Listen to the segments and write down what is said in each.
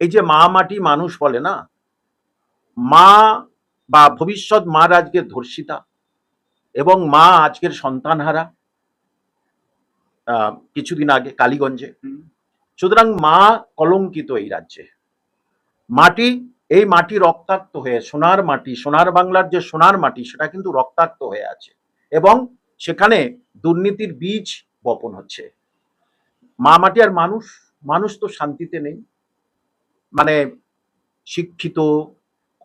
এই যে মা মাটি মানুষ বলে না, মা বা ভবিষ্যৎ মার আজকে ধর্ষিতা এবং মা আজকের সন্তানহারা কিছুদিন আগে কালীগঞ্জে। সুতরাং মা কলঙ্কিত এই রাজ্যে। মাটি, এই মাটি রক্তাক্ত হয়ে, সোনার মাটি, সোনার বাংলার যে সোনার মাটি সেটা কিন্তু রক্তাক্ত হয়ে আছে এবং সেখানে দুর্নীতির বীজ বপন হচ্ছে। মা মাটি আর মানুষ, মানুষ তো শান্তিতে নেই। মানে শিক্ষিত,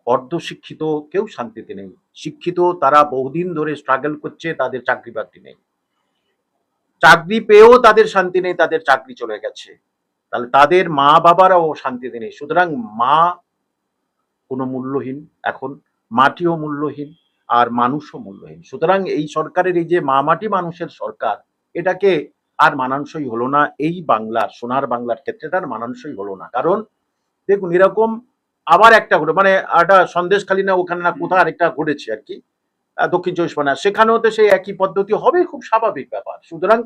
অর্ধশিক্ষিত কেউ শান্তিতে নেই। শিক্ষিত তারা বহুদিন ধরে স্ট্রাগল করছে, তাদের চাকরি বাকরি নেই, চাকরি পেয়েও তাদের শান্তি নেই, তাদের চাকরি চলে গেছে, তাহলে তাদের মা বাবারাও শান্তিতে নেই। সুতরাং মা কোনো মূল্যহীন এখন, মাটিও মূল্যহীন আর মানুষও মূল্যহীন। সুতরাং এই সরকারের এই যে মা মাটি মানুষের সরকার, এটাকে আর মানানসই হলো না। এই বাংলার, সোনার বাংলার ক্ষেত্রে তার মানানসই হলো না। কারণ দেখুন এরকম আবার একটা ঘটে, মানে একটা সন্দেশখালী না ওখানে না কোথাও আরেকটা ঘটেছে আর কি, দক্ষিণ চব্বিশ পরগনা, সেখানেও তো সেই একই পদ্ধতি হবে, খুব স্বাভাবিক ব্যাপার। সুতরাং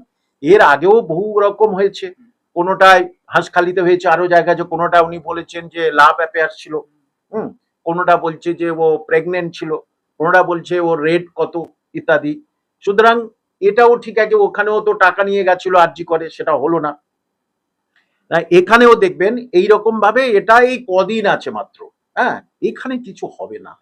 এর আগেও বহু রকম হয়েছে, কোনোটায় হাঁসখালিতে হয়েছে, আরো জায়গায় যে কোনোটা উনি বলেছেন যে লাভ অ্যাফেয়ার ছিল, কোনোটা বলছে যে ও প্রেগনেন্ট ছিল, কোনোটা বলছে ও রেট কত ইত্যাদি। সুতরাং এটাও ঠিক আছে, ওখানেও তো টাকা নিয়ে গেছিল আরজি করে, সেটা হলো না। এখানেও দেখবেন এইরকম ভাবে, এটা এই কদিন আছে মাত্র, হ্যাঁ, এখানে কিছু হবে না।